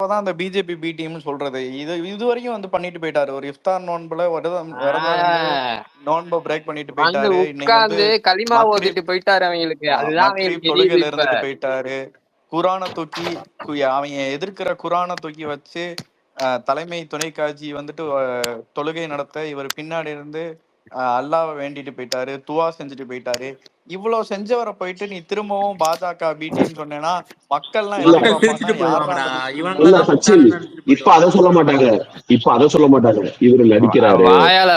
அப்பதான் அந்த BJP B டீம்னு சொல்றது. இது வரைக்கும் வந்து பண்ணிட்டு போயிட்டாரு. ஒரு இஃப்தார் நோன்புல விரதம் இருந்து நோன்பை பிரேக் பண்ணிட்டு வந்து போயிட்டாரு. இன்னைக்கு வந்து உட்கார்ந்து களிமா ஓதிட்டு போயிட்டாரு அவங்களுக்கு. அதுதான் அவங்களுக்கு மக்ரீப் தெரியுது தொழுகையில இப்ப. இருந்துட்டு போயிட்டாரு. குரானை தூக்கி அவங்க எதிர்க்கிற குரானை தூக்கி வச்சு தலைமை துணை காஜி வந்துட்டு தொழுகை நடத்த இவர் பின்னாடி இருந்து அல்லாவை வேண்டிட்டு போயிட்டாரு, துவா செஞ்சுட்டு போயிட்டாரு. இவ்வளவு செஞ்சவரை போயிட்டு நீ திரும்பவும் பாஜக பி டீம் சொன்னேன்னா மக்கள்லாம் இல்ல, எப்படி சிரிச்சுட்டு பார்ப்பாங்கன்னா யாரா போயிடுவாங்கடா. அந்த முஸ்லீம்? இல்ல இவங்களதான் சச்சின், முட்டாள்னு நினைச்சிட்டு இப்ப அதை போயிடுவாங்க. சொல்ல மாட்டாங்க. இப்ப அதை சொல்ல மாட்டாங்க. இவரு நடிக்கிறாரு,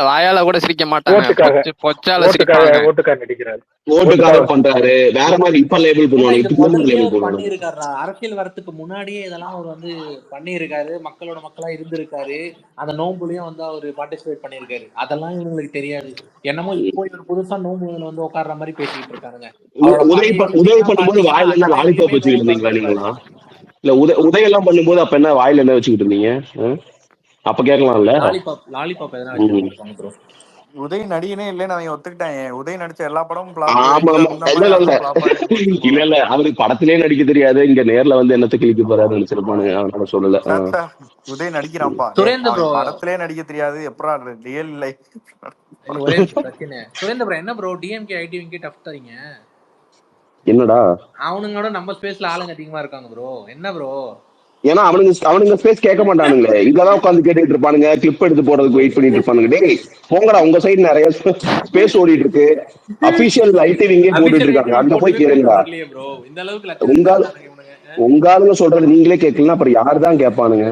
வாயால கூட சிரிக்க மாட்டாங்க, ஓட்டுக்காக பொச்சால சிரிப்பாங்க. ஓட்டுக்காக நடிக்கிறாரு, ஓட்டுக்காக பண்றாரு, வேற மாதிரி இப்ப லேபிள் ஏன்னா பண்ணுவாங்க. இது இப்ப முதல்லயே லேபிள் அவர் பண்ணுவாங்க. பண்ணியிருக்காருடா. அரசியல் வரத்துக்கு முன்னாடியே இதெல்லாம் அவர் வந்து பண்ணியிருக்காரு. மக்களா இருந்திருக்காரு. அந்த நோம்புலயும் வந்து அவர் பார்ட்டிசிபேட் பண்ணியிருக்காரு. அதெல்லாம் இவங்களுக்கு தெரியாது. என்னமோ இப்போ இவர் புதுசா நோம்புல வந்து உட்கார்ற மாதிரி பேசிக்கிட்டு இருக்காருங்க. உதவி பண்ணும்போது வாயில என்ன லாலிபாப் வச்சுக்கிட்டு இருந்தீங்களா நீங்களா? இல்ல உதயெல்லாம் பண்ணும்போது அப்ப என்ன வாயில என்ன வச்சுக்கிட்டு இருந்தீங்க? அப்ப கேட்கலாம்ல. லாலிபாப் எதனா வச்சிருப்பாங்க ப்ரோ. உதய் நடிகனே இல்லைன்னு அவங்க ஒத்துக்கிட்டாங்க. உதய் நடிச்ச எல்லா படமும் இல்ல அவருக்கு படத்திலே நடிக்க தெரியாது. இங்க நேர்ல வந்து என்னத்த கிளிக்க போறாரு நினைச்சிருப்பானுங்க. அதனால சொல்லல. உதய் நடிக்கிறான்ப்பா, படத்திலே நடிக்க தெரியாது. எப்பரா ரியல் லைஃப்? ஒரே பிரச்சனை. சுரேந்திர ப்ரோ என்ன ப்ரோ டிஎம்கே ஐடிவிங்க டஃப் தரீங்க? என்னடா அவனுங்களோட நம்ம ஸ்பேஸ்ல ஆளுங்க அதிகமா இருக்காங்க ப்ரோ. என்ன ப்ரோ? ஏன்னா அவனுங்க ஸ்பேஸ் கேட்க மாட்டானுங்க. இதெல்லாம் உட்காந்து கேட்டுட்டு இருப்பானுங்க, கிளிப் எடுத்து போறதுக்கு வெயிட் பண்ணிட்டு இருப்பானுங்க. டேய் போங்கடா, உங்க சைடு நிறைய ஸ்பேஸ் ஓடிட்டு இருக்கு. அபிஷியல் ஐடிவிங்க போட்டுட்டு இருக்காங்க, அங்க போய் கேளுங்க. உங்க ஆளுங்க சொல்றது நீங்களே கேட்கலாம், அப்புறம் யாரு தான் கேட்பானுங்க?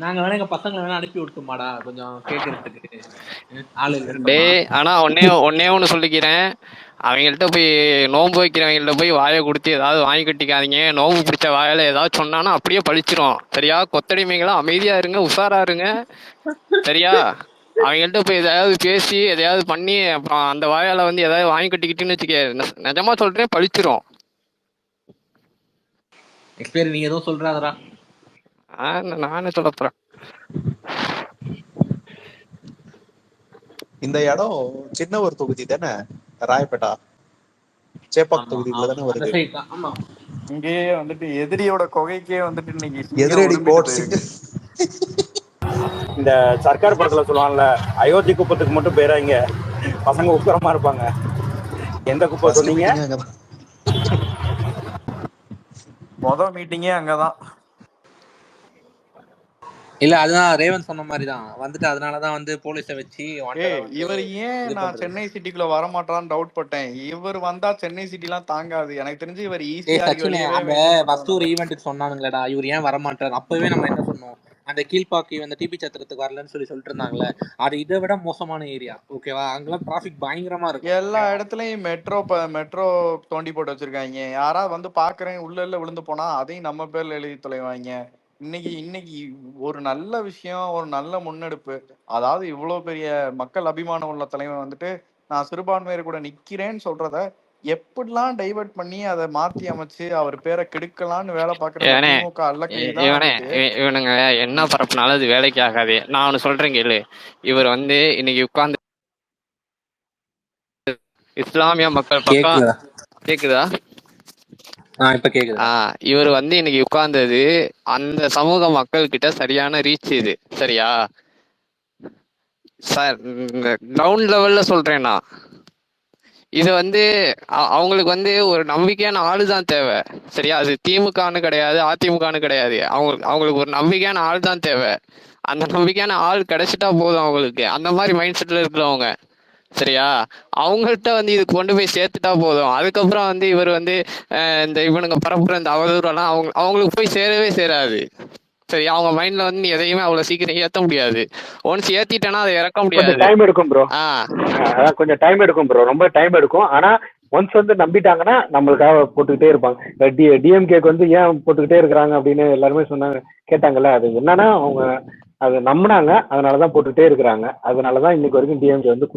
நாங்க வேணா எங்க பசங்களை வேணா அனுப்பி விட்டுமாடா கொஞ்சம் கேட்கறதுக்கு ஆளு இல்ல. ஆனா ஒன்னே ஒண்ணு சொல்லிக்கிறேன், அவங்கள்ட்ட போய் நோன்பு வைக்கிறவங்கள்ட்ட போய் வாயை கொடுத்து ஏதாவது வாங்கி கட்டிக்காதீங்க. நோன்பு பிடிச்ச வாயில ஏதாவது சொன்னானா அப்படியே பழிச்சிரும். சரியா? கொத்தடிமைகளா அமைதியா இருங்க, உஷாரா இருங்க. சரியா? அவங்கள்ட்ட போய் எதையாவது பேசி எதையாவது பண்ணி அப்புறம் அந்த வாயால வந்து ஏதாவது வாங்கி கட்டிக்கிட்டுன்னு வச்சுக்க, நிஜமா சொல்றேன், பழிச்சிரும். நீங்க எதுவும் சொல்றாதரா? நானே சொல்ல போறேன். இந்த இடம் சின்ன ஒரு தொகுதி தானே, ராயப்பேட்டா சேப்பாக் தொகுதியில தானே வருது. இங்கே வந்துட்டு எதிரியோட கொகைக்கே வந்துட்டு இன்னைக்கு எதிரடி கோட் இந்த சர்க்கார் படத்துல சொல்லுவாங்கல்ல, அயோத்தி குப்பத்துக்கு மட்டும் பேராங்க பசங்க உட்காரமா இருப்பாங்க. எந்த குப்பை சொன்னீங்க? மொதல் மீட்டிங்கே அங்கதான். இல்ல அதுதான் ரேவன் சொன்ன மாதிரிதான் வந்துட்டு, அதனாலதான் வந்து போலீஸை வச்சு இவர் ஏன் நான் சென்னை சிட்டிக்குள்ள வரமாட்டான்னு டவுட் பட்டேன். இவர் வந்தா சென்னை சிட்டி எல்லாம் தாங்காது. எனக்கு தெரிஞ்சு இவர் ஈஸியா ஒரு ஈவெண்ட்டுக்கு சொன்னானுங்களேடா, இவர் ஏன் வரமாட்டாரு? அப்பவே நம்ம என்ன சொன்னோம், அந்த கீழ்பாக்கி அந்த டிபி சத்திரத்துக்கு வரலன்னு சொல்லிட்டு இருந்தாங்களே, அது இதை விட மோசமான ஏரியா. ஓகேவா? அங்கெல்லாம் டிராபிக் பயங்கரமா இருக்கு. எல்லா இடத்துலயும் மெட்ரோ தோண்டி போட்டு வச்சிருக்காங்க. யாராவது வந்து பாக்குறேன் உள்ள விழுந்து போனா அதையும் நம்ம பேர்ல எழுதி தொலைவாங்க. இன்னைக்கு ஒரு நல்ல விஷயம், ஒரு நல்ல முன்னெடுப்பு. அதாவது இவ்வளவு பெரிய மக்கள் அபிமானம் உள்ள தலைவன் வந்துட்டு நான் சிறுபான்மையர் கூட நிக்கிறேன்னு சொல்றத எப்படிலாம் டைவர்ட் பண்ணி அதை மாத்தி அமைச்சு அவர் பேரை கெடுக்கலான்னு வேலை பாக்குறேன். இவனுங்க என்ன பரப்புனாலும் அது வேலைக்கு ஆகாது. நான் ஒண்ணு சொல்றேன் கேளு. இவர் வந்து இன்னைக்கு உட்கார்ந்து இஸ்லாமிய மக்கள் பக்கம் கேக்குதா? இப்ப கேக்குது. இவர் வந்து இன்னைக்கு உட்கார்ந்தது அந்த சமூக மக்கள் கிட்ட சரியான ரீச் இது. சரியா? சார் கிரவுண்ட் லெவல்ல சொல்றேன்னா இது வந்து அவங்களுக்கு வந்து ஒரு நம்பிக்கையான ஆளுதான் தேவை. சரியா? அது திமுகன்னு கிடையாது, அதிமுகன்னு கிடையாது. அவங்களுக்கு ஒரு நம்பிக்கையான ஆள் தான் தேவை. அந்த நம்பிக்கையான ஆள் கிடைச்சிட்டா போதும் அவங்களுக்கு. அந்த மாதிரி மைண்ட் செட்ல இருக்கிறவங்க. சரியா? அவங்கள்ட்ட வந்து இது கொண்டு போய் சேர்த்துட்டா போதும். அதுக்கப்புறம் வந்து இவர் வந்து இந்த இவனுங்க பரப்புற இந்த அவதூறெல்லாம் அவங்களுக்கு போய் சேரவே சேராது. சரி? அவங்க மைண்ட்ல வந்து எதையுமே அவ்வளவு சீக்கிரம் ஏத்த முடியாது. ஒன்ஸ் ஏத்திட்டேன்னா அதை இறக்க முடியாது. டைம் எடுக்கும் ப்ரோ. அதான் கொஞ்சம் டைம் எடுக்கும் ப்ரோ, ரொம்ப டைம் எடுக்கும். ஆனா ஒன்ஸ் வந்து நம்பிட்டாங்கன்னா நம்மளுக்காக போட்டுக்கிட்டே இருப்பாங்க. டிஎம்கேக்கு வந்து ஏன் போட்டுக்கிட்டே இருக்கிறாங்க அப்படின்னு எல்லாருமே சொன்னாங்க, கேட்டாங்கல்ல. அது என்னன்னா அவங்க அது நம்பினாங்க, அதனாலதான் போட்டுட்டே இருக்கிறாங்க. அதனாலதான் இன்னைக்கு வரைக்கும் டிஎம்கே வந்து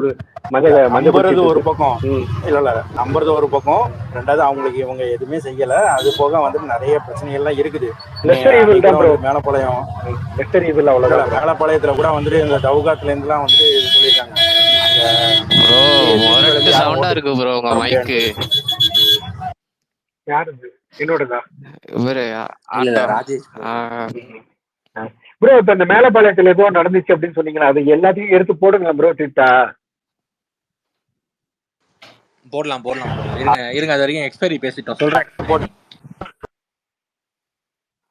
நம்புறது ஒரு பக்கம். இல்ல நம்புறது ஒரு பக்கம். ரெண்டாவது அவங்களுக்கு இவங்க எதுவுமே செய்யல. அது போக வந்துட்டு நிறைய பிரச்சனைகள்லாம் இருக்குது. மேலப்பாளையம் மேலப்பாளையத்துல கூட வந்துட்டு இந்த தவுகாட்டுல இருந்து எல்லாம் வந்துட்டு சொல்லியிருக்காங்க. சவுண்டா இருக்கு ப்ரோ உங்க மைக்கு. யாரு என்னோடதா இவரு இல்ல ஆட்டோ ராஜேஷ் bro. ப்ரோ இப்ப இந்த மேலப்பாளையத்துல ஏதோ நடந்துச்சு அப்படின்னு சொன்னீங்களா, அது எல்லாத்தையும் எடுத்து போடுங்க ப்ரோ ட்விட்டா. போடலாம் bro. இருங்க அது வரைக்கும் எக்ஸ்பைரி பேசிட்டோம் சொல்றேன்.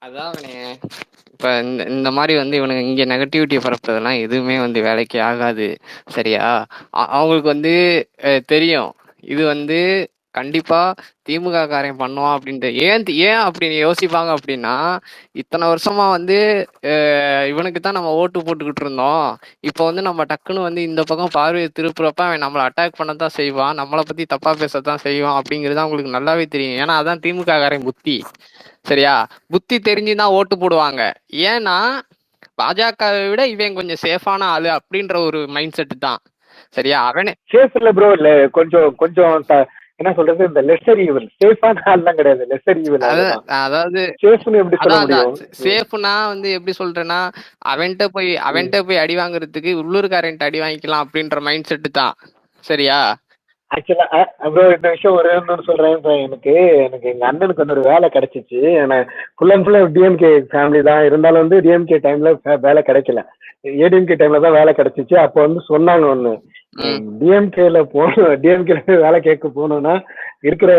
அதான் இப்ப இந்த மாதிரி வந்து இவனுங்க இங்க நெகட்டிவிட்டி பரப்புறதெல்லாம் எதுவுமே வந்து வேலைக்கு ஆகாது. சரியா? அவங்களுக்கு வந்து தெரியும் இது வந்து கண்டிப்பா திமுக காரன் பண்ணுவான் அப்படின்ட்டு. ஏன் அப்படின்னு யோசிப்பாங்க அப்படின்னா, இத்தனை வருஷமா வந்து இவனுக்கு தான் நம்ம ஓட்டு போட்டுக்கிட்டு இருந்தோம். இப்போ வந்து நம்ம டக்குன்னு வந்து இந்த பக்கம் பார்வையை திருப்புறப்ப அவன் நம்மளை அட்டாக் பண்ணத்தான் செய்வான், நம்மளை பத்தி தப்பா பேசத்தான் செய்வான் அப்படிங்கிறது அவங்களுக்கு நல்லாவே தெரியும். ஏன்னா அதான் திமுக காரன் புத்தி. சரியா? புத்தி தெரிஞ்சுதான் ஓட்டு போடுவாங்க. ஏன்னா பாஜகவை விட இவன் கொஞ்சம் சேஃபான ஆளு அப்படின்ற ஒரு மைண்ட் செட் தான். சரியா? அவனே சேஃப் இல்ல ப்ரோ, இல்ல கொஞ்சம் என்ன சொல்றது, இந்த லெஸ்ஸர் ஈவில். சேஃபான ஆள்லாம் கிடையாது, லெஸ்ஸர் ஈவில். அதாவது சேஃப்னு எப்படி சொல்ல முடியும்? சேஃப்னா வந்து எப்படி சொல்றேன்னா, அவன்கிட்ட போய் அடி வாங்குறதுக்கு உள்ளூர்காரன்ட்டு அடி வாங்கிக்கலாம் அப்படின்ற மைண்ட் செட்டு தான். சரியா? ஆக்சுவலா ப்ரோ இந்த விஷயம் ஒரு சொல்றேன். இப்ப எனக்கு எங்க அண்ணனுக்கு வந்து ஒரு வேலை கிடைச்சிச்சு. ஃபுல் அண்ட் ஃபுல்லா டிஎம்கே ஃபேமிலி தான். இருந்தாலும் வந்து டிஎம்கே டைம்ல வேலை கிடைக்கல, ஏடிஎம்கே டைம்ல தான் வேலை கிடைச்சிச்சு. அப்போ வந்து சொன்னாங்க ஒண்ணு, டிஎம்கேல வேலை கேட்க போனோம்னா இருக்கிற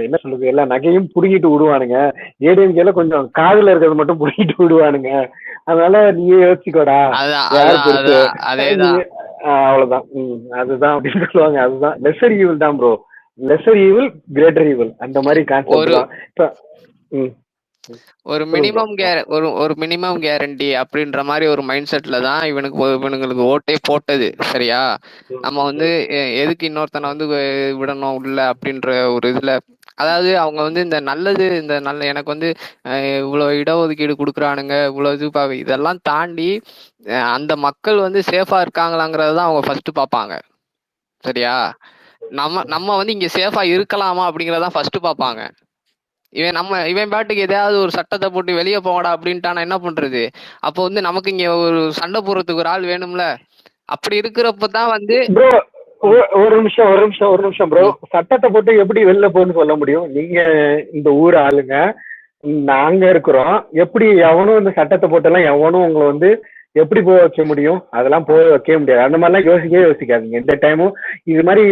என்ன சொல்றது எல்லா நகையும் புடுங்கிட்டு விடுவானுங்க, ஏடிஎம்கேல கொஞ்சம் காதுல இருக்கிறது மட்டும் புடுங்கிட்டு விடுவானுங்க, அதனால நீயே யோசிச்சுக்கோடா யார் பொறுத்து. அவ்வளவுதான். அதுதான் அப்படின்னு சொல்லுவாங்க. அதுதான் லெஸ்ஸர் ஈவில் தான் bro. Lesser evil greater evil அந்த மாதிரி கான்செப்ட் தான். ஒரு மினிமம் கேரண்டி அப்படின்ற மாதிரி ஒரு மைண்ட் செட்ல தான் இவனுங்களுக்கு ஓட்டே போட்டது. சரியா? நம்ம வந்து எதுக்கு இன்னொருத்தனை வந்து விடணும் உள்ள அப்படின்ற ஒரு இதுல, அதாவது அவங்க வந்து இந்த நல்ல எனக்கு வந்து இவ்வளவு இடஒதுக்கீடு கொடுக்குறானுங்க, இவ்வளவு இது இதெல்லாம் தாண்டி அந்த மக்கள் வந்து சேஃபா இருக்காங்களாங்கிறதான் அவங்க ஃபர்ஸ்ட் பார்ப்பாங்க. சரியா? நம்ம வந்து இங்க சேஃபா இருக்கலாமா அப்படிங்கறதான் ஃபர்ஸ்ட் பார்ப்பாங்க. இவன் பாட்டுக்கு ஏதாவது ஒரு சட்டத்தை போட்டு வெளியே போங்கடா அப்படின்ட்டானா என்ன பண்றது? அப்போ வந்து நமக்கு இங்க ஒரு சண்டை போடுறதுக்கு ஒரு ஆள் வேணும்ல. அப்படி இருக்கிறப்பதான் வந்து ஒரு நிமிஷம் ப்ரோ, சட்டத்தை போட்டு எப்படி வெளில போன்னு சொல்ல முடியும்? நீங்க இந்த ஊர் ஆளுங்க, நாங்க இருக்கிறோம். எப்படி எவனும் இந்த சட்டத்தை போட்டெல்லாம் எவனும் உங்களை வந்து எப்படி போக வைக்க முடியும்? அதெல்லாம் போக வைக்க முடியாது. அந்த மாதிரிலாம் யோசிக்காதீங்க எந்த டைமும். இது மாதிரி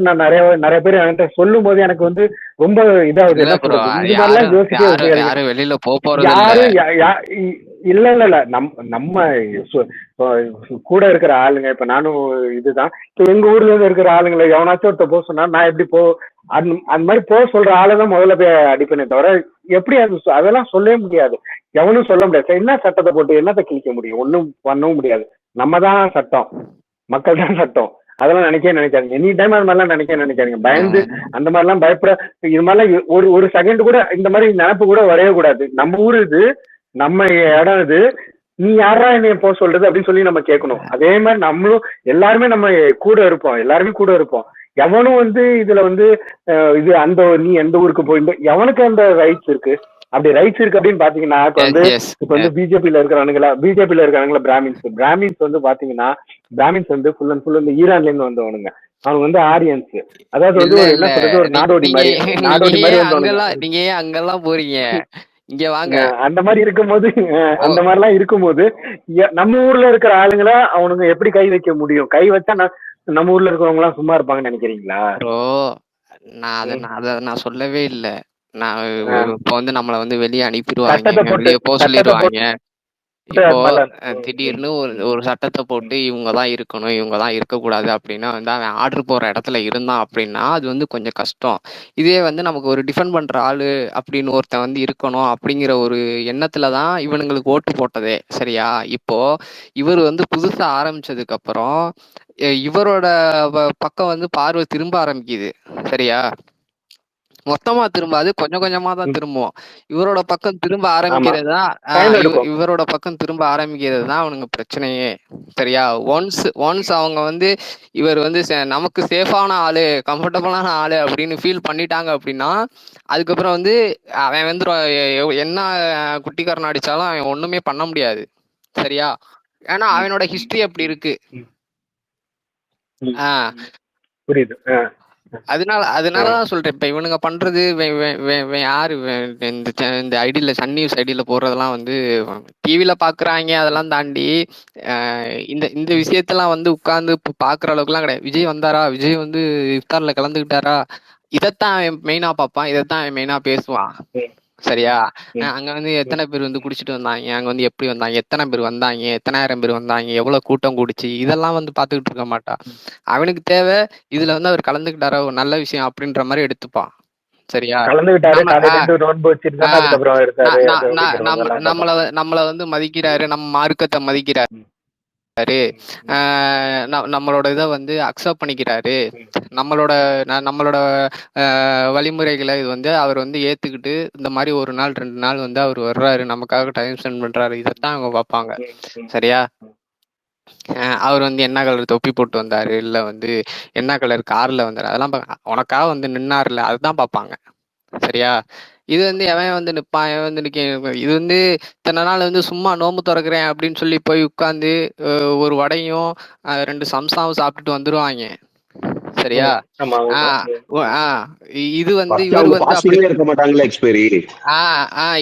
நான் நிறைய பேர் என்கிட்ட சொல்லும் போது எனக்கு வந்து ரொம்ப இதாகுது. என்ன சொல்றது, இது மாதிரிலாம் யோசிக்க வெளியில போறது யாரும் இல்ல நம்ம கூட இருக்கிற ஆளுங்க. இப்ப நானும் இதுதான், இப்ப எங்க ஊர்ல இருந்து இருக்கிற ஆளுங்களை எவனாச்சும் ஒருத்த போக சொன்னா நான் எப்படி அந்த மாதிரி போக சொல்ற ஆளுதான் முதல்ல போய் அடிப்பேனே தவிர எப்படி அதெல்லாம் சொல்லவே முடியாது. எவனும் சொல்ல முடியாது. என்ன சட்டத்தை போட்டு என்னத்தை கிழிக்க முடியும்? ஒன்னும் பண்ணவும் முடியாது. நம்ம தான் சட்டம், மக்கள் தான் சட்டம். அதெல்லாம் நினைக்காதீங்க. எனி டைம் அது மாதிரிலாம் நினைக்காதீங்க. பயந்து அந்த மாதிரிலாம் பயப்பட, இது மாதிரிலாம் ஒரு செகண்ட் கூட இந்த மாதிரி நினைப்பு கூட வரைய கூடாது. நம்ம ஊரு இது, நம்ம இடம் இது, நீ யாரா என்னைய போக சொல்றது அப்படின்னு சொல்லி நம்ம கேட்கணும். அதே மாதிரி நம்மளும் எல்லாருமே நம்ம எல்லாருமே கூட இருப்போம். எவனும் வந்து இதுல வந்து இது நீ எந்த ஊருக்கு போய் எவனுக்கு அந்த ரைட்ஸ் இருக்கு? அப்படி ரைட்ஸ் இருக்கு அப்படின்னு பாத்தீங்கன்னா, இப்ப வந்து பிஜேபியில இருக்கானுங்களா பிராமின்ஸ் வந்து பாத்தீங்கன்னா, பிராமின்ஸ் வந்து ஃபுல் அண்ட் ஃபுல் இந்த ஈரான்ல இருந்து வந்தவனுங்க. அவங்க வந்து ஆரியன்ஸ், அதாவது வந்து என்ன சொல்றது, ஒரு நாடோடி மாதிரி வந்தவனுங்க. நீங்க அங்கெல்லாம் போறீங்க, இங்க வாங்க. அந்த மாதிரி இருக்கும்போது நம்ம ஊர்ல இருக்கிற ஆளுங்கள அவனுங்க எப்படி கை வைக்க முடியும்? கை வச்சா நம்ம ஊர்ல இருக்கிறவங்க எல்லாம் சும்மா இருப்பாங்கன்னு நினைக்கிறீங்களா? நான் சொல்லவே இல்லை. நான் இப்ப வந்து நம்மள வந்து வெளியே அனுப்பிடுவாங்க, வெளியே போக சொல்லிடுவாங்க. இப்போ திடீர்னு ஒரு சட்டத்தை போட்டு இவங்கதான் இருக்கணும், இவங்கதான் இருக்கக்கூடாது அப்படின்னா வந்து அவன் ஆர்டர் போற இடத்துல இருந்தான் அப்படின்னா அது வந்து கொஞ்சம் கஷ்டம். இதே வந்து நமக்கு ஒரு டிஃபெண்ட் பண்ற ஆளு அப்படின்னு ஒருத்தன் வந்து இருக்கணும் அப்படிங்கிற ஒரு எண்ணத்துலதான் இவனுங்களுக்கு ஓட்டு போட்டதே. சரியா? இப்போ இவர் வந்து புதுசா ஆரம்பிச்சதுக்கு அப்புறம் இவரோட பக்கம் வந்து பார்வை திரும்ப ஆரம்பிக்குது. சரியா? மொத்தமா திரும்பாது, கொஞ்சம் கொஞ்சமா தான் திரும்புவோம். இவரோட பக்கம் திரும்ப ஆரம்பிக்கிறது தான் அவனுங்க பிரச்சனையே. சரியா? ஒன்ஸ் அவங்க வந்து இவர் வந்து நமக்கு சேஃபான ஆளு, கம்ஃபர்டபுளான ஆளு அப்படின்னு ஃபீல் பண்ணிட்டாங்க அப்படின்னா அதுக்கப்புறம் வந்து அவன் வந்து என்ன குட்டிக்காரன் அடிச்சாலும் அவன் ஒண்ணுமே பண்ண முடியாது. சரியா? ஏன்னா அவனோட ஹிஸ்டரி அப்படி இருக்கு. புரியுது. அதனாலதான் சொல்றேன். இப்ப இவனுங்க பண்றது யாரு இந்த ஐடியில சன் நியூஸ் ஐடியில போடுறதெல்லாம் வந்து டிவில பாக்குறாங்க. அதெல்லாம் தாண்டி இந்த இந்த விஷயத்தெல்லாம் வந்து உட்கார்ந்து பாக்குற அளவுக்கு எல்லாம் கிடையாது. விஜய் வந்தாரா, விஜய் வந்து இஃப்தார்ல கலந்துக்கிட்டாரா, இதைத்தான் மெயினா பார்ப்பான், இதைத்தான் மெயினா பேசுவான். சரியா? அங்க வந்து எத்தனை பேர் வந்து குடிச்சிட்டு வந்தாங்க, அங்க வந்து எப்படி வந்தாங்க, எத்தனை பேர் வந்தாங்க, எத்தனாயிரம் பேர் வந்தாங்க, எவ்வளவு கூட்டம் கூடிச்சு, இதெல்லாம் வந்து பாத்துக்கிட்டு இருக்க மாட்டான். அவனுக்கு தேவை இதுல வந்து அவர் கலந்துக்கிட்டாரா, ஒரு நல்ல விஷயம் அப்படின்ற மாதிரி எடுத்துப்பான். சரியா? நம்மள வந்து மதிக்கிறாரு, நம்ம மார்க்கத்தை மதிக்கிறாரு, நம்மளோட இதை வந்து அக்செப்ட் பண்ணிக்கிறாரு, நம்மளோட வழிமுறைகளை இது வந்து அவர் வந்து ஏத்துக்கிட்டு இந்த மாதிரி ஒரு நாள் 2 நாள் வந்து அவர் வர்றாரு, நமக்காக டைம் ஸ்பெண்ட் பண்றாரு, இதைத்தான் அவங்க பார்ப்பாங்க. சரியா? அவர் வந்து என்ன கலர் தொப்பி போட்டு வந்தாரு, இல்ல வந்து என்ன கலர் கார்ல வந்தாரு, அதெல்லாம் உனக்காக வந்து நின்னாருல, அதுதான் பார்ப்பாங்க. சரியா? இது வந்து எவன் வந்து நிப்பான், எவன் வந்து இது வந்து இத்தனை நாள் வந்து சும்மா நோம்பு திறக்கிறேன் அப்படின்னு சொல்லி போய் உட்காந்து ஒரு வடையும் 2 சம்சாவும் சாப்பிட்டுட்டு வந்துருவாங்க. சரியா? இது வந்து இவர் வந்து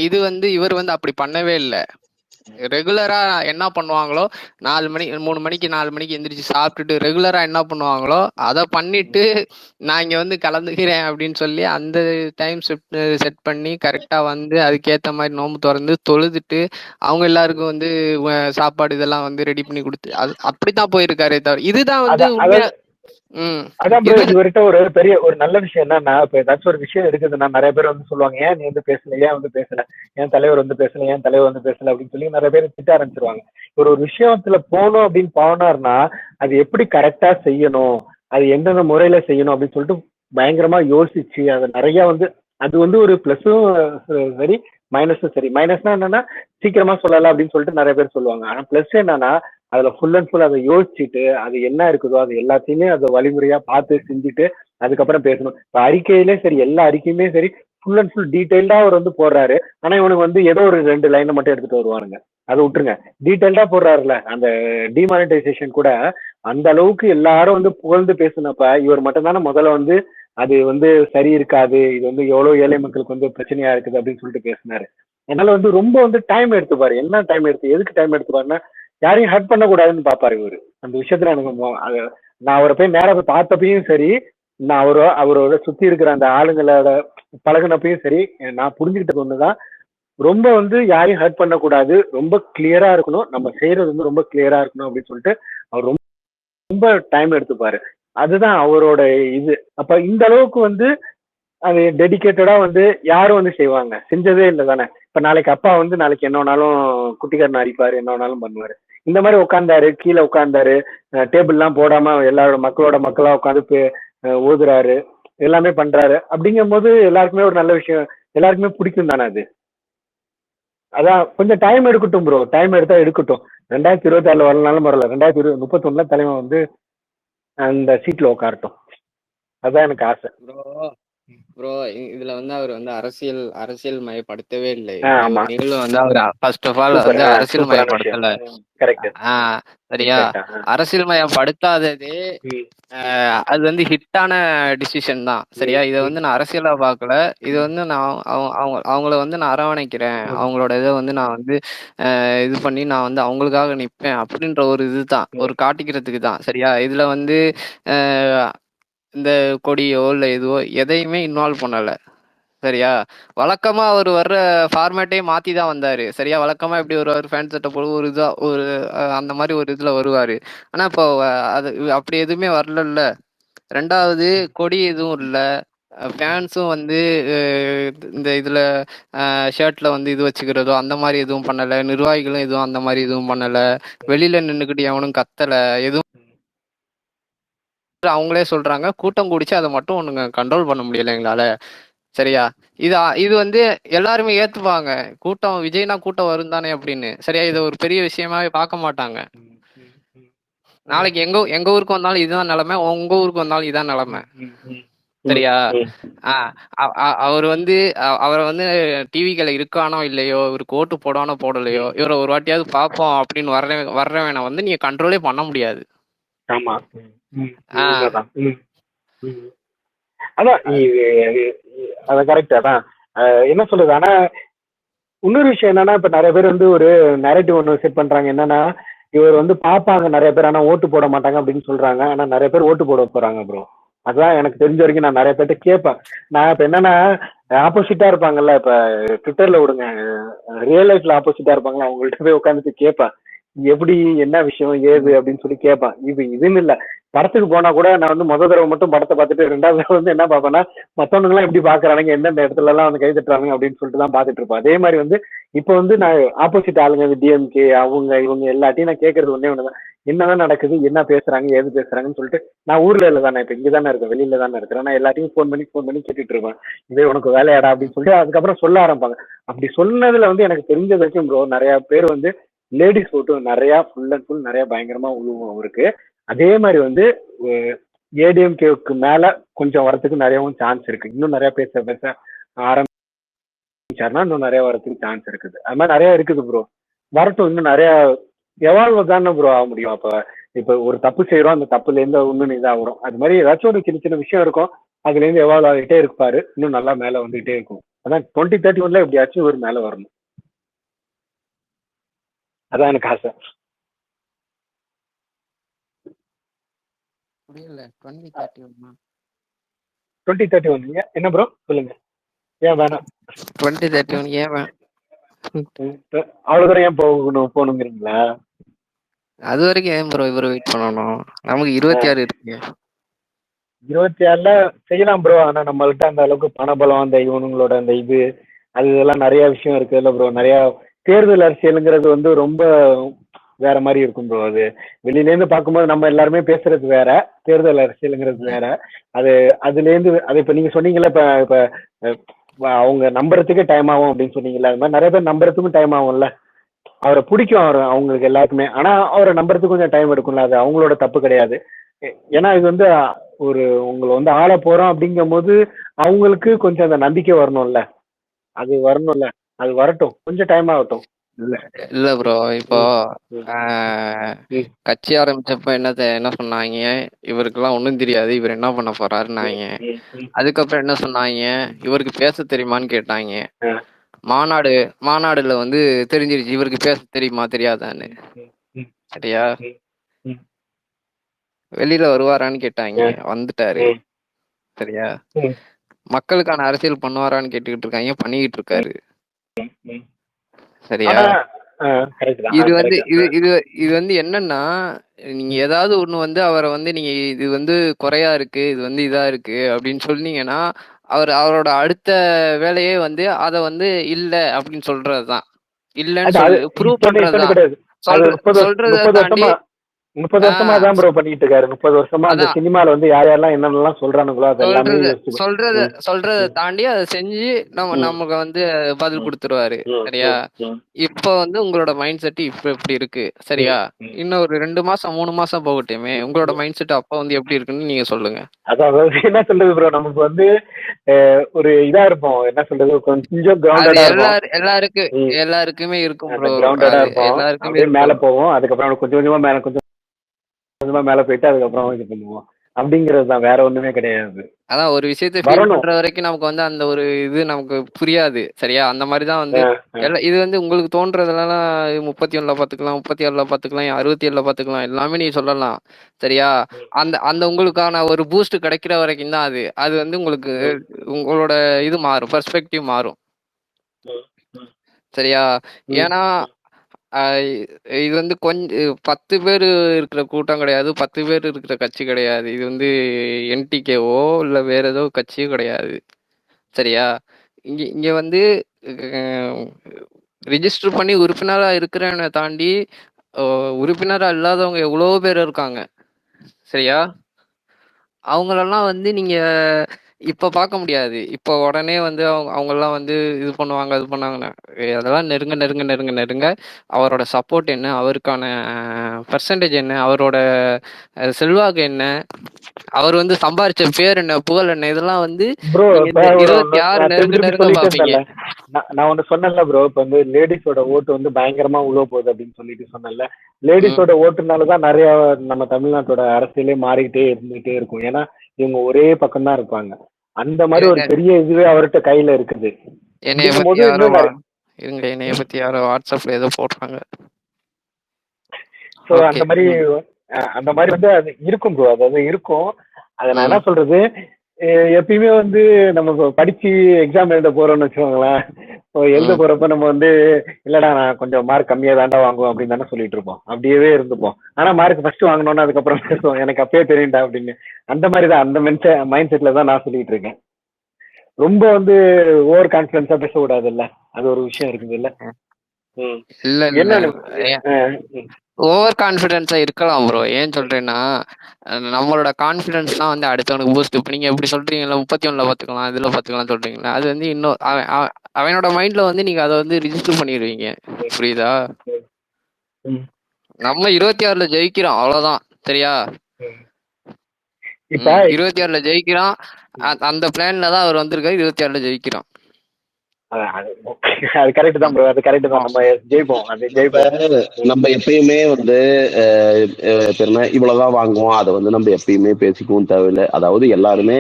இது வந்து இவர் வந்து அப்படி பண்ணவே இல்லை. ரெகுலரா என்ன பண்ணுவாங்களோ 4 மணி 3 மணிக்கு 4 மணிக்கு எந்திரிச்சு சாப்பிட்டுட்டு ரெகுலரா என்ன பண்ணுவாங்களோ அதை பண்ணிட்டு நான் இங்க வந்து கலந்துக்கிறேன் அப்படின்னு சொல்லி அந்த டைம் செட் பண்ணி கரெக்டா வந்து அதுக்கேத்த மாதிரி நோம்பு திறந்து தொழுதுட்டு அவங்க எல்லாருக்கும் வந்து சாப்பாடு இதெல்லாம் வந்து ரெடி பண்ணி கொடுத்து அது அப்படித்தான் போயிருக்காரே தவிர இதுதான் வந்து உண்மையா. அதான் இவர்கிட்ட ஒரு பெரிய ஒரு நல்ல விஷயம் என்னன்னா, இப்ப ஏதாச்சும் ஒரு விஷயம் இருக்குதுன்னா நிறைய பேர் வந்து சொல்லுவாங்க, ஏன் நீ வந்து பேசல, ஏன் வந்து பேசல, ஏன் தலைவர் வந்து பேசல, ஏன் தலைவர் வந்து பேசல அப்படின்னு சொல்லி நிறைய பேர் திட்ட ஆரம்பிச்சிருவாங்க. ஒரு விஷயத்துல போகணும் அப்படின்னு போனார்னா அது எப்படி கரெக்டா செய்யணும், அது எந்தெந்த முறையில செய்யணும் அப்படின்னு சொல்லிட்டு பயங்கரமா யோசிச்சு அதை நிறைய வந்து அது வந்து ஒரு பிளஸும் சரி மைனஸும் சரி. மைனஸ்னா என்னன்னா சீக்கிரமா சொல்லலாம் அப்படின்னு சொல்லிட்டு நிறைய பேர் சொல்லுவாங்க. ஆனா பிளஸ் என்னன்னா அதுல ஃபுல் அண்ட் ஃபுல் அதை யோசிச்சுட்டு அது என்ன இருக்குதோ அது எல்லாத்தையுமே அதை வழிமுறையா பார்த்து செஞ்சுட்டு அதுக்கப்புறம் பேசணும். இப்போ அறிக்கையிலே சரி எல்லா அறிக்கையுமே சரி ஃபுல் அண்ட் ஃபுல் டீடைல்டா அவர் வந்து போடுறாரு. ஆனா இவனுக்கு வந்து ஏதோ ஒரு 2 லைனை மட்டும் எடுத்துட்டு வருவானுங்க. அதை விட்டுருங்க, டீடைல்டா போடுறாருல. அந்த டிமானிட்டைசேஷன் கூட அந்த அளவுக்கு எல்லாரும் வந்து புகழ்ந்து பேசினப்ப இவர் மட்டும் தானே முதல்ல வந்து அது வந்து சரி இருக்காது, இது வந்து எவ்வளவு ஏழை மக்களுக்கு வந்து பிரச்சனையா இருக்குது அப்படின்னு சொல்லிட்டு பேசினாரு. அதனால வந்து ரொம்ப வந்து டைம் எடுத்துப்பாரு. என்ன டைம் எடுத்து எதுக்கு டைம் எடுத்துப்பாருன்னா யாரையும் ஹர்ட் பண்ணக்கூடாதுன்னு பாப்பாரு இவரு. அந்த விஷயத்துல எனக்கு நான் அவரை போய் நேரா போய் பார்த்தப்பையும் சரி, நான் அவரோட சுத்தி இருக்கிற அந்த ஆளுங்களோட பழகினப்பையும் சரி, நான் புரிஞ்சுக்கிட்டது ஒண்ணுதான், ரொம்ப வந்து யாரையும் ஹர்ட் பண்ணக்கூடாது, ரொம்ப கிளியரா இருக்கணும், நம்ம செய்யறது வந்து ரொம்ப கிளியரா இருக்கணும் அப்படின்னு சொல்லிட்டு அவர் ரொம்ப டைம் எடுத்துப்பாரு. அதுதான் அவரோட இது. அப்ப இந்த அளவுக்கு வந்து அது டெடிக்கேட்டடா வந்து யாரும் வந்து செய்வாங்க, செஞ்சதே இல்லை தானே. இப்ப நாளைக்கு அப்பா வந்து நாளைக்கு என்ன வேணாலும் குட்டிக்காரன் அடிப்பாரு, என்ன வேணாலும் பண்ணுவாரு. இந்த மாதிரி உட்காந்தாரு, கீழே உட்காந்தாரு, டேபிள் எல்லாம் போடாம எல்லாரோட மக்களா உட்காந்து ஓதுறாரு, எல்லாமே பண்றாரு. அப்படிங்கும் போது எல்லாருக்குமே ஒரு நல்ல விஷயம், எல்லாருக்குமே பிடிக்கும் தானே அது. அதான் கொஞ்சம் டைம் எடுக்கட்டும் ப்ரோ, டைம் எடுத்தா எடுக்கட்டும். 2026 வரலனாலும் வரல, 2031 தலைவன் வந்து அந்த சீட்ல உட்காரட்டும். அதான் எனக்கு ஆசை. ப்ரோ இதுல வந்து அவர் வந்து அரசியல் மயப்படுத்தவே இல்லை. நிகழ்வு வந்து அவர் ஃபர்ஸ்ட் ஆஃப் ஆல் வந்து அரசியல் மயப்படுத்தல. சரியா? அரசியல் மயப்படுத்தாததே அது வந்து ஹிட்டான டிசிஷன் தான். சரியா? இதை வந்து நான் அரசியலா பார்க்கல, இது வந்து நான் அவங்கள வந்து நான் அரவணைக்கிறேன், அவங்களோட இதை வந்து நான் வந்து இது பண்ணி நான் வந்து அவங்களுக்காக நிற்பேன் அப்படின்ற ஒரு இதுதான், ஒரு காட்டிக்கிறதுக்கு தான். சரியா? இதுல வந்து இந்த கொடியோ இல்லை எதுவோ எதையுமே இன்வால்வ் பண்ணல. சரியா? வழக்கமா அவர் வர்ற ஃபார்மேட்டே மாத்தி தான் வந்தாரு. சரியா? வழக்கமா எப்படி வருவார், ஃபேன் சட்டை போல ஒரு இதா ஒரு அந்த மாதிரி ஒரு இதுல வருவாரு. ஆனா இப்போ அது அப்படி எதுவுமே வரல. 2வது கொடி எதுவும் இல்லை, ஃபேன்ஸும் வந்து இந்த இதுல ஷர்ட்ல வந்து இது வச்சுக்கிறதோ அந்த மாதிரி எதுவும் பண்ணல, நிர்வாகிகளும் எதுவும் அந்த மாதிரி எதுவும் பண்ணல, வெளியில நின்றுக்கிட்டு எவனும் கத்தல, எதுவும் அவங்களே சொல்றாங்க. கூட்டம் கூடிச்சு, அதை மட்டும் ஒண்ணுங்க கண்ட்ரோல் பண்ண முடியல எங்களால. சரியா? இது வந்து எல்லாருமே ஏத்துப்பாங்க, கூட்டம் விஜய்னா கூட்டம் வரும் தானே அப்படின்னு. சரியா? இதை ஒரு பெரிய விஷயமாவே பார்க்க மாட்டாங்க. நாளைக்கு எங்க ஊருக்கு வந்தாலும் இதுதான் நிலைமை, உங்க ஊருக்கு வந்தாலும் இதான் நிலைமை. சரியா? அவர் வந்து அவரை வந்து டிவிகளை இருக்கானோ இல்லையோ, இவருக்கு ஓட்டு போடானோ போடலையோ, இவரை ஒரு வாட்டியாவது பார்ப்போம் அப்படின்னு வர்றவனை வந்து நீங்க கண்ட்ரோலே பண்ண முடியாது. அதான் அதான் கரெக்ட். அதான் என்ன சொல்றது. ஆனா இன்னொரு விஷயம் என்னன்னா, இப்ப நிறைய பேர் வந்து ஒரு நரேட்டிவ் ஒன்று செட் பண்றாங்க. என்னன்னா, இவர் வந்து பார்ப்பாங்க நிறைய பேர், ஆனா ஓட்டு போட மாட்டாங்க அப்படின்னு சொல்றாங்க. ஆனா நிறைய பேர் ஓட்டு போட போறாங்க ப்ரோ. அதான் எனக்கு தெரிஞ்ச வரைக்கும் நான் நிறைய பேர்ட்ட கேட்பேன். நான் இப்ப என்னன்னா, ஆப்போசிட்டா இருப்பாங்கல்ல, இப்ப ட்விட்டர்ல விடுங்க, ரியல் லைஃப்ல ஆப்போசிட்டா இருப்பாங்களா, அவங்கள்ட்ட போய் உட்காந்துட்டு கேட்பேன். எப்படி, என்ன விஷயம், ஏது அப்படின்னு சொல்லி கேட்பேன். இதுன்னு இல்ல, படத்துக்கு போனா கூட நான் வந்து முதல் தடவை மட்டும் படத்தை பார்த்துட்டு ரெண்டாவது தடவை வந்து என்ன பார்ப்பேன்னா, மத்தவங்க எல்லாம் எப்படி பாக்குறானுங்க, எந்தெந்த இடத்துல எல்லாம் வந்து கை தட்டுறாங்க அப்படின்னு சொல்லிட்டு தான் பாத்துட்டு இருப்பேன். அதே மாதிரி வந்து இப்ப வந்து நான் ஆப்போசிட் ஆளுங்க, டிஎம்கே அவங்க இவங்க எல்லாத்தையும் நான் கேட்கறது ஒண்ணுதான், என்னதான் நடக்குது, என்ன பேசுறாங்க, ஏது பேசுறாங்கன்னு சொல்லிட்டு. நான் ஊர்ல இல்ல தானே, இப்ப இங்கதானே இருக்கேன், வெளியில தானே இருக்கிறேன். நான் எல்லாத்தையும் ஃபோன் பண்ணி கேட்டுட்டு இருப்பேன். இதே உனக்கு வேலையாடா அப்படின்னு சொல்லிட்டு அதுக்கப்புறம் சொல்ல ஆரம்பிப்பாங்க. அப்படி சொன்னதுல வந்து எனக்கு தெரிஞ்ச வரைக்கும் ப்ரோ, நிறைய பேர் வந்து லேடிஸ் ஓட்டு நிறைய ஃபுல் அண்ட் ஃபுல் நிறைய பயங்கரமா உழுவும் இருக்கு. அதே மாதிரி வந்து ஏடிஎம்கேவுக்கு மேல கொஞ்சம் வரத்துக்கு நிறையவும் சான்ஸ் இருக்கு. இன்னும் நிறைய பேச ஆரம்பிச்சாருன்னா இன்னும் நிறைய வரத்துக்கு சான்ஸ் இருக்குது. அது மாதிரி நிறைய இருக்குது ப்ரோ. வரட்டும், இன்னும் நிறைய எவால்வ் தானே ப்ரோ ஆக முடியும். அப்ப இப்ப ஒரு தப்பு செய்யறோம், அந்த தப்புல இருந்து இன்னும் இதாகிறோம். அது மாதிரி ஏதாச்சும் ஒரு சின்ன சின்ன விஷயம் இருக்கும், அதுல இருந்து எவால்வ் ஆகிட்டே இருப்பாரு, இன்னும் நல்லா மேல வந்துகிட்டே இருக்கும். அதான் 2031 எப்படியாச்சும் ஒரு மேல வரணும். அதான் எனக்கு ஆசை. புரியல. 2031 2031 என்ன ப்ரோ சொல்லுங்க, ஏன் வேணாம்? 2031 ஏன் அவ்வளவு தூரம் ஏன் போகணுங்கிறீங்களா? அது வரைக்கும் ஏன் ப்ரோ இவரு வெயிட் பண்ணணும்? நமக்கு 26 இருக்கு. 26ல செய்யலாம் ப்ரோ. ஆனா நம்மள்ட்ட அந்த அளவுக்கு பணபலம், அந்த இவனுங்களோட அந்த இது அது இதெல்லாம் நிறைய விஷயம் இருக்கு இல்ல ப்ரோ. நிறைய தேர்தல் அரசியலுங்கிறது வந்து ரொம்ப வேற மாதிரி இருக்கும் ப்ரோ. அது வெளியில இருந்து பார்க்கும்போது நம்ம எல்லாருமே பேசுறது வேற, தேர்தல் அரசியலுங்கிறது வேற. அதுல இருந்து அது இப்ப நீங்க சொன்னீங்கல்ல, இப்ப அவங்க நம்புறதுக்கே டைம் ஆகும் அப்படின்னு சொன்னீங்கல்ல, அது மாதிரி நிறைய பேர் நம்புறதுக்கும் டைம் ஆகும்ல. அவரை பிடிக்கும் அவங்களுக்கு எல்லாருக்குமே, ஆனா அவரை நம்புறதுக்கு கொஞ்சம் டைம் எடுக்கும்ல. அது அவங்களோட தப்பு கிடையாது. ஏன்னா இது வந்து ஒரு உங்களை வந்து ஆள போறோம் அப்படிங்கும் போது அவங்களுக்கு கொஞ்சம் அந்த நம்பிக்கை வரணும்ல, அது வரணும்ல. அது வரட்டும், கொஞ்சம் டைம் ஆகட்டும். இல்ல ப்ரோ, இப்போ கட்சி ஆரம்பிச்சப்ப என்ன சொன்னாங்க, இவருக்கெல்லாம் ஒண்ணும் தெரியாது, இவர் என்ன பண்ண போறாருன்னாங்க. அதுக்கப்புறம் என்ன சொன்னாங்க, இவருக்கு பேச தெரியுமான்னு கேட்டாங்க. மாநாடுல வந்து தெரிஞ்சிருச்சு இவருக்கு பேச தெரியுமா தெரியாதான்னு. சரியா? வெளியில வருவாரான்னு கேட்டாங்க, வந்துட்டாரு. சரியா? மக்களுக்கான அரசியல் பண்ணுவாரான்னு கேட்டுக்கிட்டு இருக்காங்க, பண்ணிக்கிட்டு இருக்காரு. சரியா? இது வந்து இது வந்து என்னன்னா, நீங்க ஏதாவது ஒண்ணு வந்து அவரை வந்து நீங்க இது வந்து குறையா இருக்கு, இது வந்து இதா இருக்கு அப்படின்னு சொன்னீங்கன்னா, அவரோட அடுத்த வேலையே வந்து அத வந்து இல்ல அப்படின்னு சொல்றதுதான். இல்லன்னு சொல்லு ப்ரூவ் பண்றதுதான். சொல்றத தாண்டி 30 வருஷமா தான் ப்ரோ பண்ணிட்டு இருக்காரு. 30 வருஷமா அந்த சினிமால வந்து யாரெல்லாம் என்னென்னலாம் சொல்றானுங்களோ அதெல்லாமே சொல்றத தாண்டி அதை செஞ்சு நமக்கு வந்து பதில் கொடுத்துருவாரு. சரியா? இப்ப வந்து உங்களோட மைண்ட் செட் இப்ப எப்படி இருக்கு? சரியா? இன்னும் ஒரு 2 மாசம் 3 மாசம் போகட்டுமே, உங்களோட மைண்ட் செட் அப்ப வந்து எப்படி இருக்குன்னு நீங்க சொல்லுங்க. அதாவது என்ன சொல்றது ப்ரோ, நமக்கு வந்து ஒரு இதா இருப்போம், என்ன சொல்றது, கொஞ்சம் கிரவுண்டடா இருக்கும். எல்லாருக்குமே இருக்கும் ப்ரோ. கிரவுண்டடா இருப்போம், அப்படியே மேல போவோம். அதுக்கப்புறம் கொஞ்சம் கொஞ்சமா மேல போயிட்டு அதுக்கப்புறம் இது பண்ணுவோம். அப்படிங்கிறது தான், வேற ஒண்ணுமே கிடையாது. அதான் ஒரு விஷயத்தை ஃபீல் பண்ற வரைக்கும் நமக்கு வந்து அந்த ஒரு இது நமக்கு புரியாது. சரியா? அந்த மாதிரிதான் வந்து இது வந்து உங்களுக்கு தோன்றதெல்லாம் 31ல பாத்துக்கலாம், 36ல பாத்துக்கலாம், 67ல பாத்துக்கலாம், எல்லாமே நீ சொல்லலாம். சரியா? அந்த உங்களுக்கான ஒரு பூஸ்ட் கிடைக்கிற வரைக்கும் தான் அது வந்து உங்களுக்கு உங்களோட இது மாறும், பெர்ஸ்பெக்டிவ் மாறும். சரியா? ஏன்னா இது வந்து கொஞ்சம் 10 பேர் இருக்கிற கூட்டம் கிடையாது, 10 பேர் இருக்கிற கட்சி கிடையாது. இது வந்து என்டிகேவோ இல்ல வேற ஏதோ கட்சியும் கிடையாது. சரியா? இங்க வந்து ரிஜிஸ்டர் பண்ணி உறுப்பினரா இருக்கிறவனை தாண்டி உறுப்பினரா இல்லாதவங்க எவ்வளவோ பேர் இருக்காங்க. சரியா? அவங்களெல்லாம் வந்து நீங்க இப்ப பார்க்க முடியாது. இப்ப உடனே வந்து அவங்கெல்லாம் வந்து இது பண்ணுவாங்க, அது பண்ணாங்கன்னா, அதெல்லாம் நெருங்க அவரோட சப்போர்ட் என்ன, அவருக்கான பெர்சன்டேஜ் என்ன, அவரோட செல்வாக்கு என்ன, அவர் வந்து சம்பாரிச்ச பேர் என்ன, புகழ் என்ன, இதெல்லாம் வந்து 26 நெருங்க பாப்பீங்க. நான் ஒண்ணு சொன்னேன்ல ப்ரோ, இப்ப வந்து லேடிஸோட ஓட்டு வந்து பயங்கரமா உழவ போகுது அப்படின்னு சொல்லிட்டு சொன்னேன்ல. லேடிஸோட ஓட்டுனாலதான் நிறைய நம்ம தமிழ்நாட்டோட அரசியலே மாறிக்கிட்டே இருந்துகிட்டே இருக்கும். ஏன்னா இவங்க ஒரே பக்கம் தான் இருப்பாங்க. அந்த மாதிரி ஒரு இருங்க பெரிய இதுவே அவர்கிட்ட கையில இருக்குது. என்னைய அப்படிங்கும் பத்தி போது யாரோ இன்னும் நிறைய இருங்க என்னைய பத்தி யாரோ வாட்ஸ்அப்ல ஏதோ போடுறாங்க. So okay. அந்த மாதிரி அந்த மாதிரி வந்து அது இருக்கும் ப்ரோ. அதாவது இருக்கும். அதை நான் என்ன சொல்றது, எப்பயுமே வந்து நம்ம படிச்சு எக்ஸாம் எழுத போறோம்னு வச்சுக்கோங்களேன். எழுத போறப்ப நம்ம வந்து இல்லடா நான் கொஞ்சம் மார்க் கம்மியா தாண்டா வாங்குவோம் அப்படின்னு தானே சொல்லிட்டு இருப்போம். அப்படியே இருந்துப்போம். ஆனா மார்க் ஃபர்ஸ்ட் வாங்கணும்னு அதுக்கப்புறம் பேசுவோம் எனக்கு அப்பயே தெரியும்டா அப்படின்னு. அந்த மாதிரி தான், அந்த மைண்ட் செட்ல தான் நான் சொல்லிட்டு இருக்கேன். ரொம்ப வந்து ஓவர் கான்பிடன்ஸா பேசக்கூடாது இல்ல, அது ஒரு விஷயம் இருக்குது இல்ல. இல்ல என்ன ஓவர் கான்ஃபிடென்ஸா இருக்கலாம் ப்ரோ. ஏன் சொல்றேன்னா நம்மளோட கான்ஃபிடன்ஸ் தான் வந்து அடுத்தவனுக்கு பூஸ்ட். இப்போ நீங்க எப்படி சொல்றீங்களா 31ல பார்த்துக்கலாம் இதுல பார்த்துக்கலாம் சொல்றீங்களா, அது வந்து இன்னும் அவனோட மைண்ட்ல வந்து நீங்க அதை வந்து ரிஜிஸ்டர் பண்ணிடுவீங்க. புரியுதா? நம்ம 26ல ஜெயிக்கிறோம் அவ்வளவுதான். சரியா? இப்ப 26ல ஜெயிக்கிறோம். அந்த பிளான்ல தான் அவர் வந்திருக்காரு. 26ல ஜெயிக்கிறோம். அது கரெக்ட் தான் ப்ரோ, அது கரெக்ட் தான். நம்ம ஜெயிப்போம், அது ஜெயிப்போம். நம்ம எப்பயுமே வந்து இவ்வளவுதான் வாங்குவோம், அதை வந்து நம்ம எப்பயுமே பேசிக்கவும் தேவையில்லை. அதாவது எல்லாருமே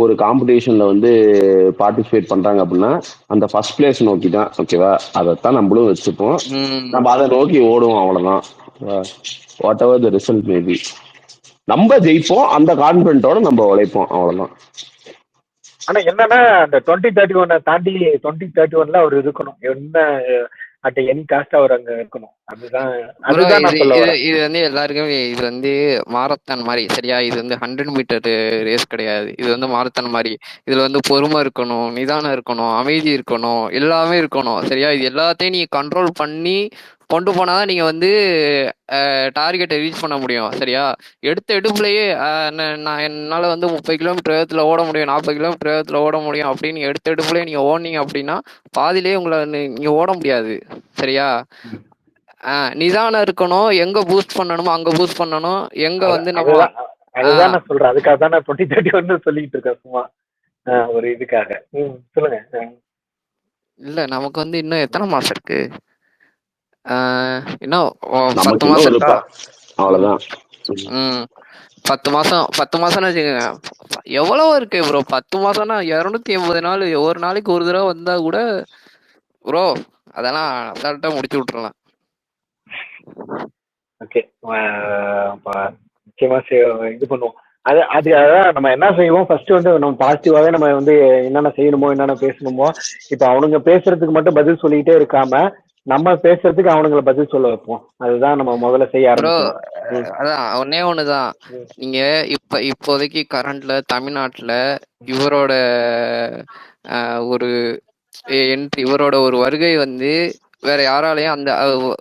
ஒரு காம்படிஷன்ல வந்து பார்ட்டிசிபேட் பண்றாங்க அப்படின்னா அந்த ஃபர்ஸ்ட் பிளேஸ் நோக்கி தான். ஓகேவா? அதைத்தான் நம்மளும் வச்சுப்போம். நம்ம அதை நோக்கி ஓடுவோம், அவ்வளவுதான். What ever the result maybe நம்ம ஜெயிப்போம். அந்த கான்பிடென்ட்டோட நம்ம உழைப்போம், அவ்வளவுதான். ஆனா என்னன்னா அந்த 2031 தாண்டி 2031ல அவர் இருக்கணும். என்ன அட் எனி காஸ்ட் அவர் அங்க இருக்கணும். அதுதான் நான் சொல்ல வரேன். இது வந்து எல்லாருக்குமே இது வந்து மாரத்தான் மாதிரி. சரியா? இது வந்து 100 மீட்டர் ரேஸ் கிடையாது. இது வந்து மாரத்தான் மாதிரி. இதுல வந்து பொறுமை இருக்கணும், நிதானம் இருக்கணும், அமைதி இருக்கணும், எல்லாமே இருக்கணும். சரியா? இது எல்லாத்தையும் நீங்க கண்ட்ரோல் பண்ணி கொண்டு போனாதான் நீங்க வந்து டார்கெட்டை ரீச் பண்ண முடியும். சரியா? எடுத்த எடுப்புலயே நான் என்னால வந்து 30 கிலோமீட்டர் வேகத்துல ஓட முடியும், 40 கிலோமீட்டர் வேகத்துல ஓட முடியும் அப்படின்னு எடுத்த எடுப்புலயே நீங்க ஓடுனீங்க அப்படின்னா பாதிலேயே உங்களை நீங்க ஓட முடியாது. சரியா? நிதானம் இருக்கணும். எங்க பூஸ்ட் பண்ணணுமோ அங்க பூஸ்ட் பண்ணணும். எங்க வந்து நம்ம அதுதான் நான் சொல்றேன். அதுக்காக தான் நான் 2031 சொல்லிட்டு இருக்கேன் சும்மா ஒரு இதுக்காக. சொல்லுங்க. இல்ல நமக்கு வந்து இன்னும் எத்தனை மாசம் இருக்கு? இன்னும் 10 மாசம் இருக்கா? அவ்வளவுதான். 10 மாசம்னு வச்சுக்கோங்க. எவ்வளவு இருக்கு ப்ரோ 10 மாசம்னா? 280 நாள். ஒரு நாளைக்கு ஒரு தடவை வந்தா கூட ப்ரோ அதெல்லாம் அசால்ட்டா முடிச்சு விட்டுறலாம். ஓகே, முக்கியமா இது பண்ணுவோம். அதான் நம்ம என்ன செய்வோம், ஃபர்ஸ்ட் வந்து நம்ம பாசிட்டிவாவே நம்ம வந்து என்னென்ன செய்யணுமோ என்னென்ன பேசணுமோ. இப்ப அவனுங்க பேசுறதுக்கு மட்டும் பதில் சொல்லிட்டே இருக்காம நம்ம பேசுறதுக்கு அவனுங்களை பதில் சொல்ல வைப்போம். அதுதான் நம்ம முதல்ல செய்ய ஆரம்பிச்சோம். அதான் ஒன்னே ஒண்ணுதான். நீங்க இப்போதைக்கு கரண்ட்ல தமிழ்நாட்டுல இவரோட ஒரு என்ட்ரி, இவரோட ஒரு வருகை வந்து வேற யாராலையும் அந்த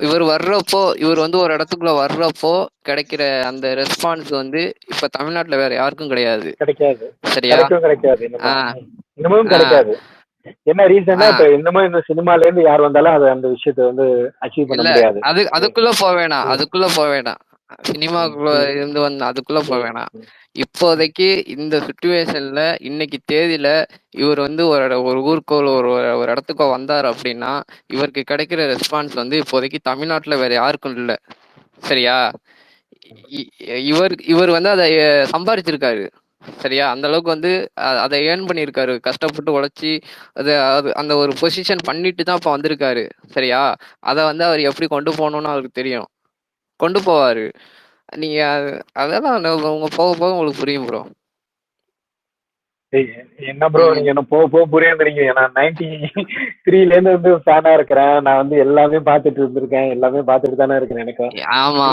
இவர் வர்றப்போ, இவர் வந்து ஒரு இடத்துக்குள்ள வர்றப்போ கிடைக்கிற அந்த ரெஸ்பான்ஸ் வந்து இப்ப தமிழ்நாட்டுல வேற யாருக்கும் கிடையாது. சரியா? இன்னமும் கிடைக்காது. என்ன ரீசன்னா இப்ப இன்னமும் இந்த சினிமால இருந்து யார் வந்தாலும் அது அந்த விஷயத்தை வந்து அச்சீவ் பண்ண முடியாது. அதுக்குள்ள போக வேணாம். சினிமாக்குள்ள இருந்து வந்து அதுக்குள்ள போக வேணாம். இப்போதைக்கு இந்த சிச்சுவேஷன்ல இன்னைக்கு தேதியில இவர் வந்து ஒரு ஊருக்கோ ஒரு இடத்துக்கோ வந்தார் அப்படின்னா இவருக்கு கிடைக்கிற ரெஸ்பான்ஸ் வந்து இப்போதைக்கு தமிழ்நாட்டுல வேற யாருக்கும் இல்லை. சரியா? இவர் வந்து அதை சம்பாதிச்சிருக்காரு. சரியா? அந்த அளவுக்கு வந்து அதை ஏர்ன் பண்ணியிருக்காரு. கஷ்டப்பட்டு உழைச்சி அந்த ஒரு பொசிஷன் பண்ணிட்டு தான் இப்ப வந்திருக்காரு. சரியா? அதை வந்து அவர் எப்படி கொண்டு போகணும்னு அவருக்கு தெரியும். கொண்டு போவாரு. நீங்க அதெல்லாம் உங்க போக போக உங்களுக்கு புரியும் ப்ரோ. என்ன ப்ரோ நீங்க என்ன போக புரியுறீங்க? நான் 93ல இருந்து வந்து ஃபேனா இருக்கிறேன். நான் வந்து எல்லாமே பாத்துட்டு இருந்திருக்கேன், எல்லாமே பாத்துட்டு தானே இருக்கேன். எனக்கு ஆமா,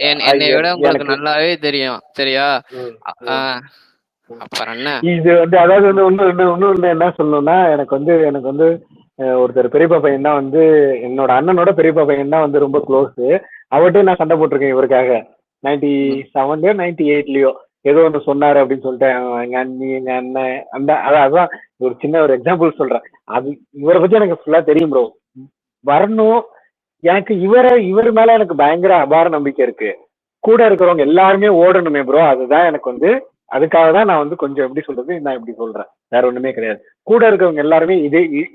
என்னை விட உங்களுக்கு நல்லாவே தெரியும். சரியா? அப்புறம் என்ன இது வந்து அதாவது வந்து இன்னும் என்ன சொல்லணும்னா, எனக்கு வந்து ஒருத்தர் பெரியப்பா பையன் தான் வந்து என்னோட அண்ணனோட பெரியப்பா பையன் தான் வந்து ரொம்ப க்ளோஸ். அவர்கிட்ட நான் சண்டை போட்டிருக்கேன் இவருக்காக. 97லயோ 98லயோ ஏதோ ஒன்று சொன்னாரு அப்படின்னு சொல்லிட்டு எங்க அண்ணி எங்க அண்ணன் அந்த அதான் ஒரு சின்ன ஒரு எக்ஸாம்பிள் சொல்றேன். அது இவரை பத்தி எனக்கு ஃபுல்லா தெரியும் ப்ரோ. வரணும் எனக்கு இவர் மேல எனக்கு பயங்கர அபார நம்பிக்கை இருக்கு. கூட இருக்கிறவங்க எல்லாருமே ஓடணுமே ப்ரோ. அதுதான் எனக்கு வந்து அதுக்காக தான் நான் வந்து கொஞ்சம் எப்படி சொல்றது, நான் இப்படி சொல்றேன், வேற ஒண்ணுமே கிடையாது. கூட இருக்கிறவங்க எல்லாருமே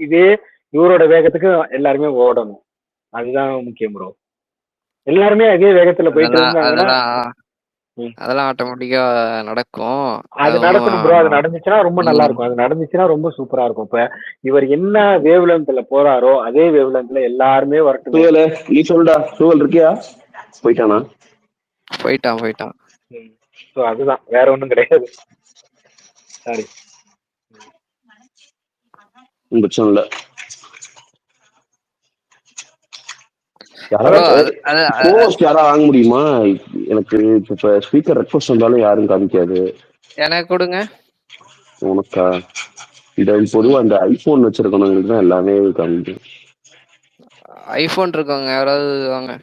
இதே இவரோட வேகத்துக்கு எல்லாருமே ஓடணும். அதுதான் முக்கியம் ப்ரோ. எல்லாருமே அதே வேகத்துல போயிட்டு இருந்தாங்கன்னா அதெல்லாம் ஆட்டோமேட்டிக்கா நடக்கும். அது அது நடக்கணும் ப்ரோ. அது ஒன்றும் நடந்துச்சுன்னா ரொம்ப நல்லா இருக்கும். அது நடந்துச்சுன்னா ரொம்ப சூப்பரா இருக்கும். இப்ப இவர் என்ன வேவ்லென்த்ல போறாரோ அதே வேவ்லென்த்ல எல்லாருமே வரட்டுமே. சுவல் நீ சொல்லுடா. சுவல் இருக்கியா? போயிட்டானா? போயிட்டான். ஸோ அதுதான், வேற ஒண்ணும் கிடையாது. சாரி, பிரச்சனை இல்ல. ப்ரோ யாராவது அது கோஸ்ட் யாரா வாங்க முடியுமா? எனக்கு இப்ப ஸ்பீக்கர் ரெக்வஸ்ட் வந்தாலும் யாரும் காமிக்காது. எனக்கு கொடுங்க. உனக்கா? இந்த பொதுவா அந்த ஐபோன் வச்சிருக்கவங்களுக்கு தான் எல்லாமே காமிக்கும். ஐபோன் இருக்கவங்க யாராவது வாங்க.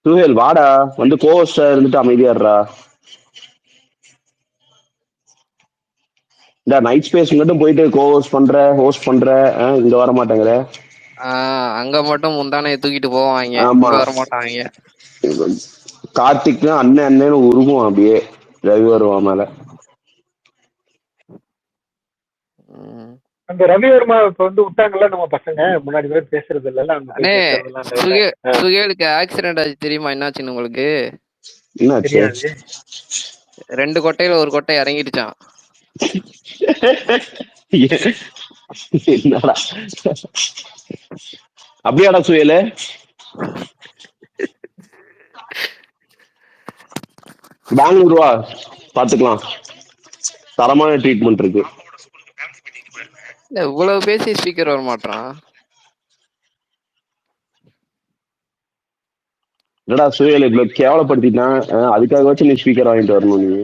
சுஹேல் வாடா, வந்து கோஸ்டா இருந்துட்டு அமைதியாடுறா. இந்த நைட் ஸ்பேஸ் மட்டும் போயிட்டு ஹோஸ்ட் பண்ற இங்க வர மாட்டேங்கிற. அங்க மட்டும் முந்தானையை தூக்கிட்டு போவாங்க, ஆமா, இங்க வர மாட்டாங்க. கார்த்திக் அண்ணன்னு உருகும் அப்படியே ரவி வருவான் மேல. அந்த ரவிவர்மா இப்ப வந்து விட்டாங்கல்ல நம்ம பசங்க, முன்னாடி பேர் பேசுறது இல்ல, அவங்க போய் பேசுறதெல்லாம் சுகேலுக்கு ஆக்சிடென்ட் ஆச்சு தெரியுமா? என்னாச்சுன்னு உங்களுக்கு என்னாச்சு? தெரியாது. 2 கொட்டையில ஒரு கொட்டை இறங்கிடுச்சான். என்னடா அப்படியாடா சுயலு? பெங்களூர் வா, பாத்துக்கலாம். தரமான ட்ரீட்மெண்ட் இருக்கு. இல்ல இவ்வளவு பேசி ஸ்பீக்கர் வர மாட்டான். என்னடா சுயல் இவ்வளவு கேவலப்படுத்திட்டான், அதுக்காக வச்சு நீ ஸ்பீக்கர் வாங்கிட்டு வரணும் நீ.